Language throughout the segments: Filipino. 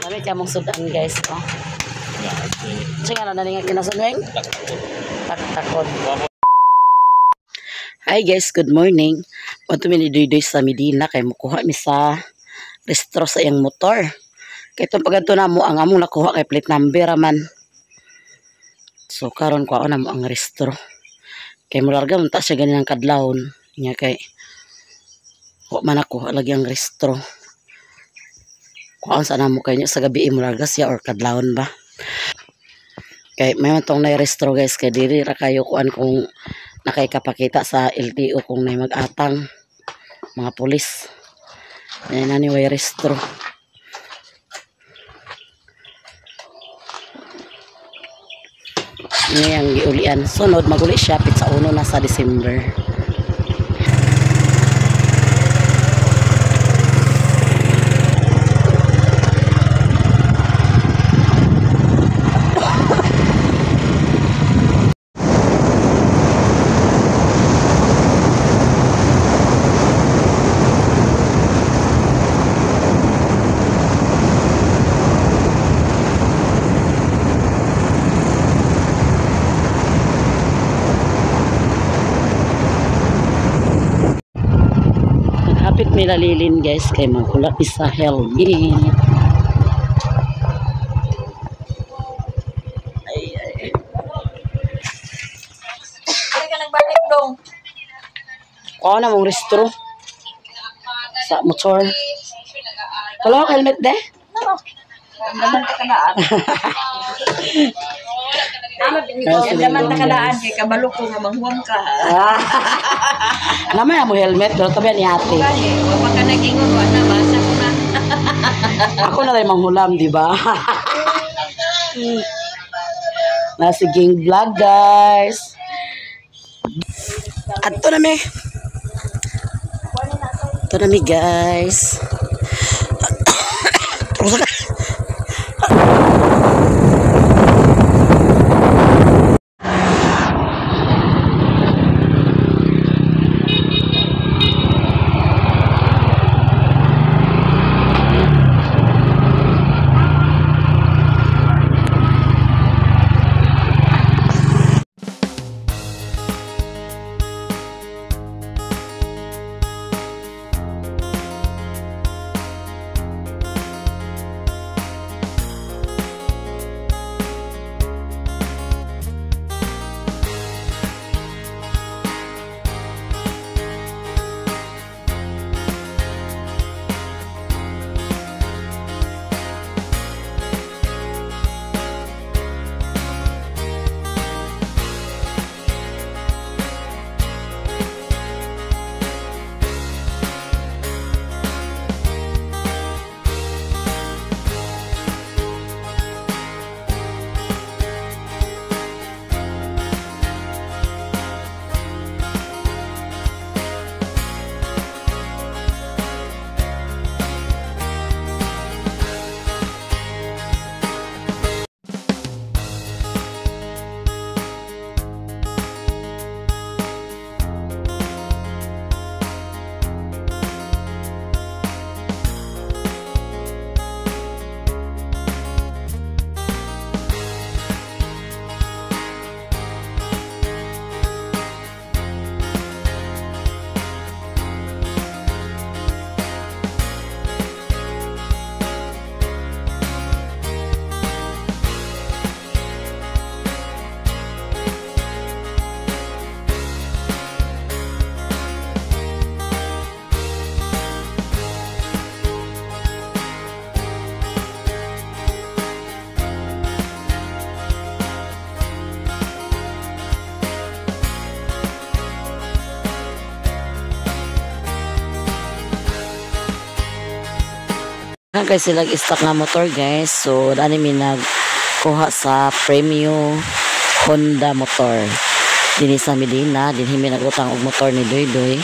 Kami kaya mong sudan guys. Oh. Sige na nalingan kinasunwing. Taktakod. Hi guys, good morning. Punto mi ni Duydoy sa Medina kay mukuha mi sa restro sa iyang motor. Kay itong pagkanto na mo ang among nakuha kay plate number man. So karon ko na mo ang restro. Kay mularga man ta siya ganin ang kadlawon. Nya kay wa man ako lagi ang restro. Kuan sana mo kay sa gabi mularga siya or kadlawon ba. Kay may man tong na-restro guys kay diri ra kayo kuan kung nakaikapakita sa LTO kung may mag-atang mga pulis. Ayan na ni way restro. Ini ang giulian. Sunod maguli siya sa 1 na sa December. Kapit nilalilin guys kay magkula isa helmet. Ay. Ay ka nagbalik dong. Kuha na mong restro sa motor. Wala ka helmet de? No. Naman ta kanaan. Naman ta kanaan kay kabalo ko nga manghuam ka. Naman mo helmet pero tabi ni ate. Kani, wa pa ka nagingon wa na basa ko na. Ako na rin manghulam, di ba? Nasiging vlog, guys. Ato na mi. Ato na mi, guys. Kaya sila stock na motor guys. So dani mi nagkuha sa Premium Honda motor. Dini sa Medina, dinhi mi nagutang og motor ni Duydoy.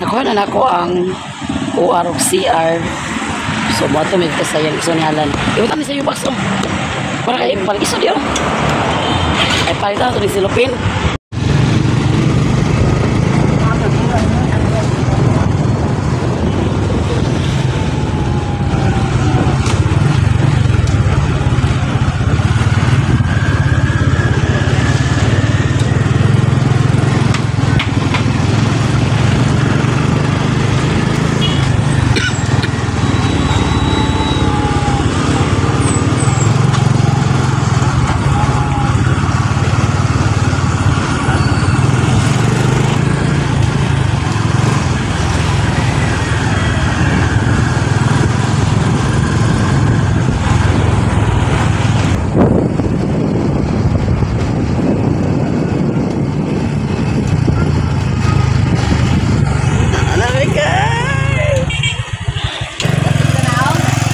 Nakuha na nako ang OR of CR. So bato mi ka sayang iso ni Alan. Iwat mi sa iyo box. Para kay palig iso diyo. Ay palita to ni silupin.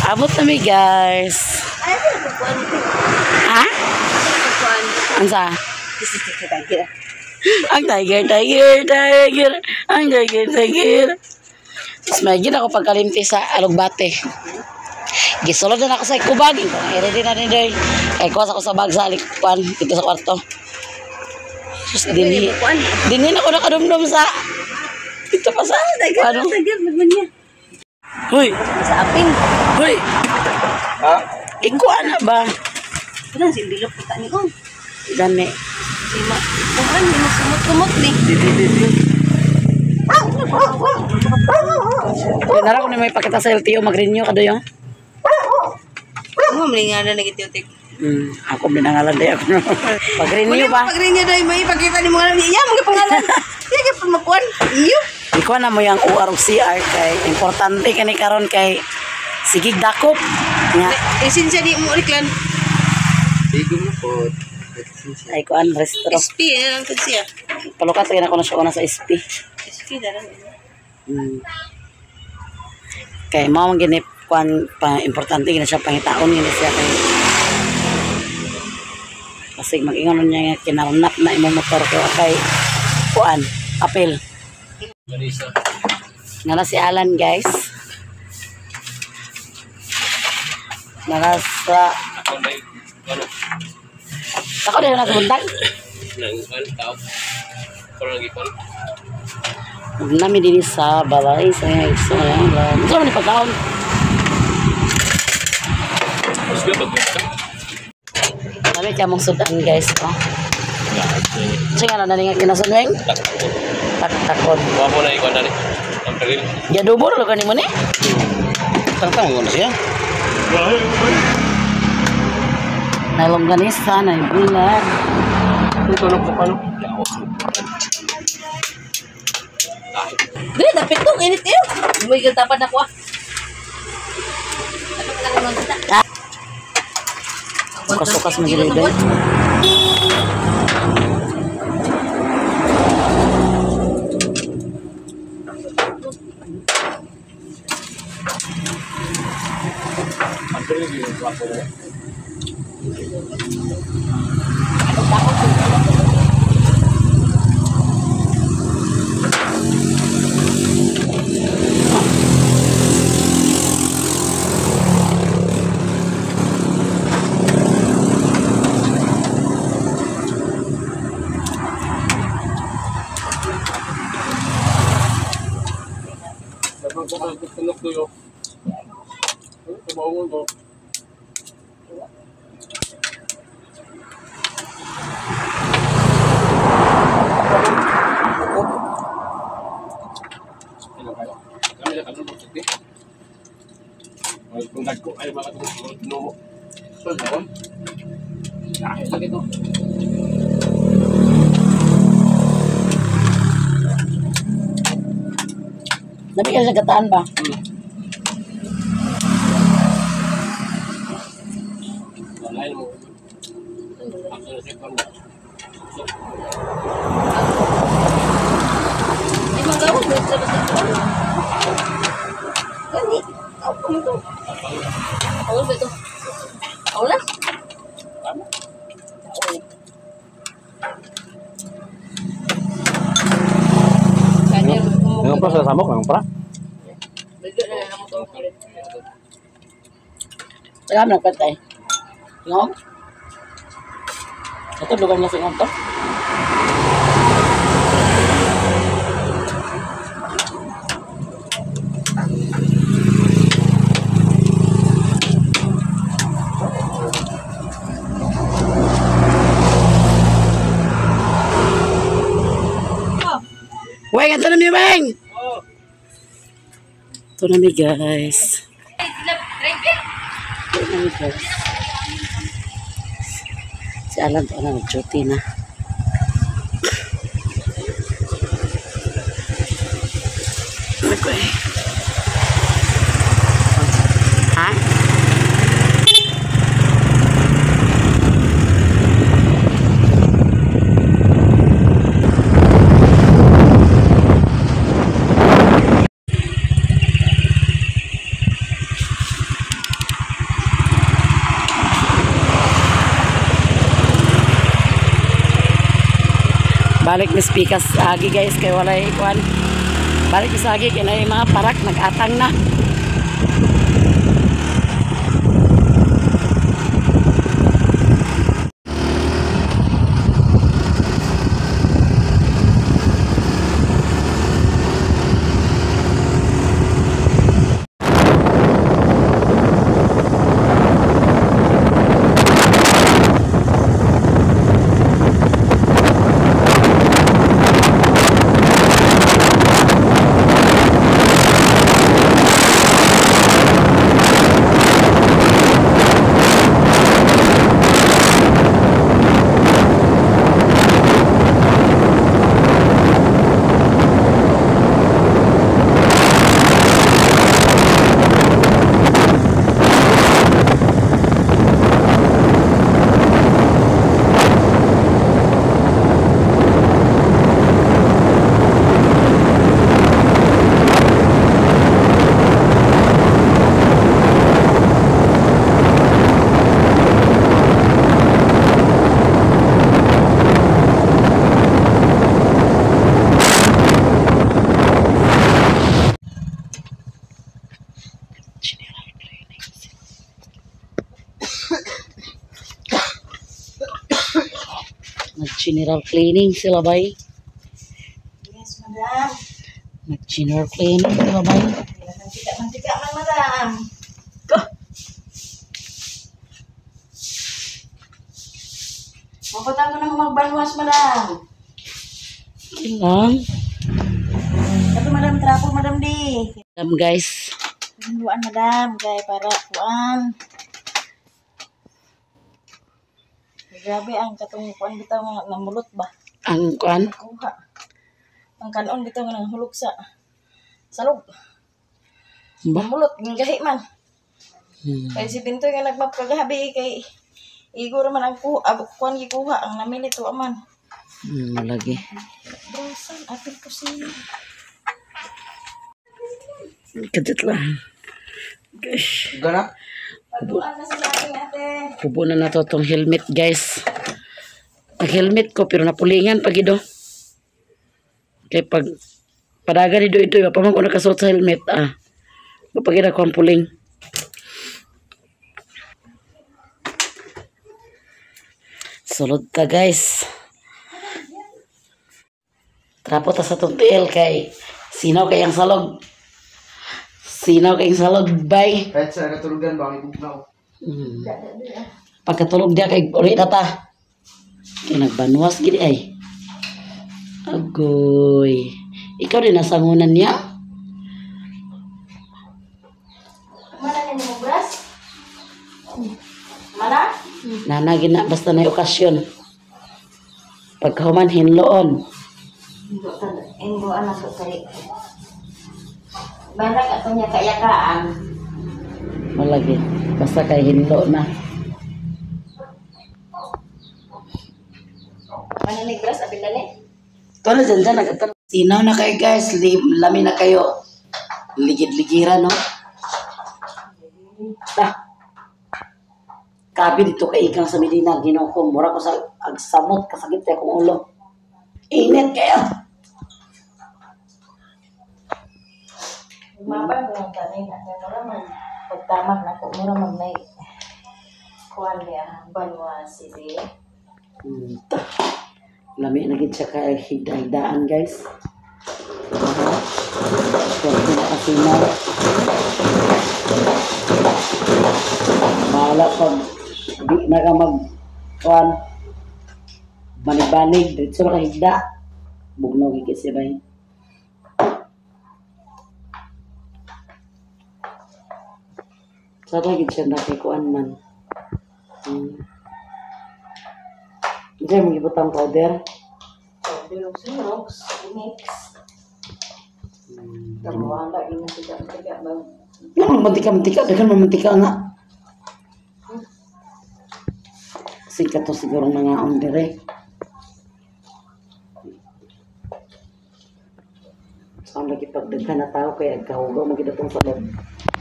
Abot na mi guys. Ha? Ansa? Ang tiger. Ang tiger. Mas may gina ako pagkalimti sa alugbate. Gisulod na ako sa ikubag. I-ready na ni Day. Kaya kuwas ako sa bag sa alikpan. Dito sa kwarto. Sus, dinhi na ako nakadumdum sa... Dito pa sa... Ano? Hoy! Sa aping. Hoy! Ha? Ikuha na ba? Ano si bilog puta ni ko? Gani. Lima. Kuhan ni sumot-sumot ni. Nara ko na may pakita sa LTO. Mag-renew ka doon. Mo mali nga na nagitiutik. Ako binangalan day ako. Mag-renew ba? Pag-renew dai may pakita ni mga niya mga pangalan. Sige pa makuan. Iyo. Ikaw na mo yung UR o CR kay importante kani karon kay sigig dakop nga Esensya di mo reklan. Digom na po. ay kuan restro SP lang to siya. palukat kay na ko na siya una sa SP. SP daran. Kay mao man gini kuan pa importante gina siya pangitaon gini siya kay kasi mag-ingon niya nga kinarnap na imong motor kay kuan apel. Nara si Alan guys. Nara sa ako din nagbuntag. Nami din sa balay sa isa yan. Gusto mo ni pagkaon? Nami kaya mong sudan guys. Sige na nalinga kinasunweng. Takon. Wapo na ikaw na rin. Ang peril. Jadubor lo kan mo ni? Tangtang mo na siya. Na longganisa na bulan. Ito na po paano? Dili dapit ko init iyo. May gatapan ako ah. Sukas-sukas mo gila doon. Tulog tuyo. Tumaungon ko. Kami na kanong magsiti. Kung nagko ay mga tumo. Sol na kon. Dahil lagi to. Nabi ka sa gataan ba? Lain mo. Ako na siya kon. Di manggaw mo sa basta. Kani. Ako mo to. Awal ba to? Awal na? Tama. Kanya mo. Ang pra sa samok, ang pra. Bigla na lang mo to. Alam na patay. Ngom? Ito lugar niya sa ngom to? Weng, ito na mi Weng! Ito na mi guys. Ito na mi guys. Si Alan ito na nag-duty na. Ha? Balik ni Spikas agi guys kay walay kuan. Balik ni sa agi kay na mga parak nag-atang na. Nag-general cleaning sila bay. Yes, madam. Nag-general cleaning sila bay. Mantika man, madam. Mapatang ko na magbanwas, madam. Ilang. Ito, madam, trapo, madam, di. Guys. Hinduan, madam, kay para kuan. Grabe ang katong kuan bitaw nga namulot ba? Ang kuan. Kuha. Ang kanon bitaw nga nanghulog sa salog. Ba? Namulot ng gahi man. Hmm. Kay si Pintoy nga nagmap kagabi kay iguro man ang kuan gikuha ang namili to man. Malagi. Brosan apil ko siya. Kadit lang. Gosh. Gana? Paduan na sila ating ate. Kubo na nato tong helmet guys. Nag-helmet ko pero napulingan pag ido. Kay pag padaga ni ito, pa man ko nakasuot sa helmet kapag ina ko ang puling. Sulod ta guys. Trapo ta sa tong tiil kay sinaw kay ang salog. Sinaw kay ang salog bay. Kahit sa katulugan ba, may bugnaw. Pagkatulog dia kay uli na ta. Kay nagbanwas gid ay. Agoy. Ikaw din nasangunan niya? Mana ni mo bras? Mana? Nanagin na basta na okasyon. Pagkahuman hinloon. Indo anak ko kay Banak atong niya kayakaan. Malagi. Basta kay hinlo na. Mana ni bras apil na ni? Ito na dyan nagatan. Sinaw na kayo guys. Lami na kayo. Ligid-ligira no? Kabi dito kay ikang sa Medina. Ginoo ko. Mura ko sa agsamot. Kasagit kaya kong ulo. Init kayo. Mabag lang kanin at mura man pagtamag na ko mura man may kuan niya banwa si Lami na gid siya kay higdaan guys. Pwede na kasinaw. Mahala pag di na ka mag banig-banig dito ka higda. Bugnaw gid siya bay. Sada gid siya nakikuan man. Diyan mo gibutang powder. Bilog sunox mix. Wala ina tiga ba. Namang mantika-mantika, dagan mantika nga. Sikat to siguro mga on dire. Saan lagi pagdaghan na tao kaya kahugaw magidatong sa loob.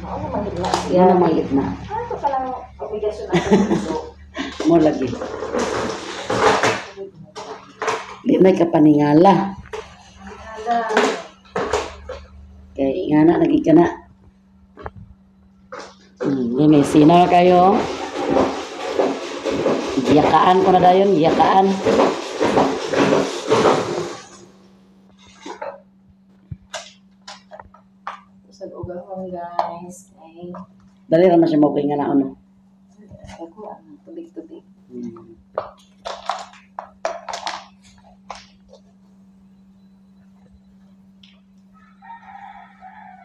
Mao man gid na. Yan ang mahit na. Ato pa lang obligasyon natin. Mo lagi. Di na ka paningala. Hala. Kay nga na, lagi ka na. May sinaw kayo. Giyakaan ko na dayon, giyakaan. Sa ugahon guys. Ay, Dali naman siya mawag nga na ano. ako ang tubig-tubig.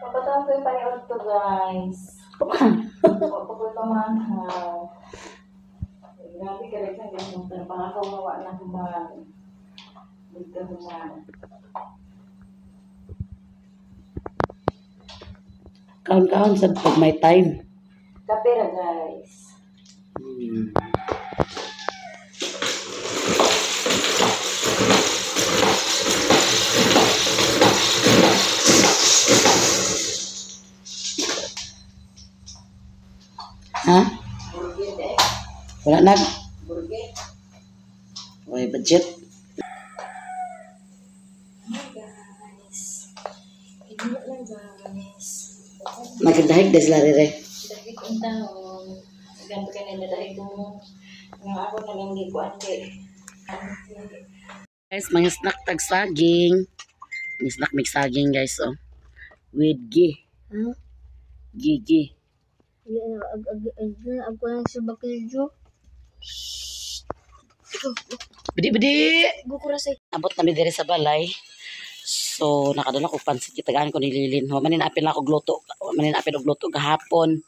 Papatawag ko yung paniod to guys. Opo ko pamahaw. Grabe ka rin sa ganyan. Pero pangako mawa na human. Dito human. Kaon-kaon sa pag may time. Kape ra guys. Ha? Burger eh. Wala nag. Burger. Okay, budget. Hi guys. Hindi lang guys. Nagkadahig des lari re. Dahil kong taon. Ganto ka nila dahil kung nga ako nalang gikuan kay. Guys, mga snack tag saging. May snack mix saging guys, oh. With ghee. Ghee. Ako lang sa bakilyo. Bidi-bidi! Gukurasay. Abot namin diri sa balay. So, nakadala ko pansit. Kitagaan ko ni Lilin. Manin apil na ako gluto. Manin apil og gluto gahapon.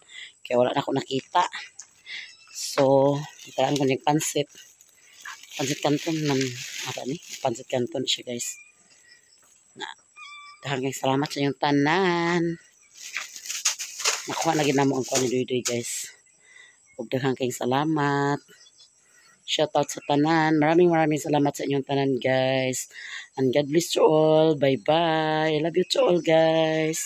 Kaya wala na ako nakita. So, kitagaan ko ni pansit. Pansit kanton man. Apa ni? Pansit kanton siya guys. Na, daghang salamat sa inyong tanan. Nakuha na ginamo ang kuha ni Duy guys. Ug daghang kayong salamat. Shoutout sa tanan. Maraming salamat sa inyong tanan guys. And God bless you all. Bye bye. I love you to all guys.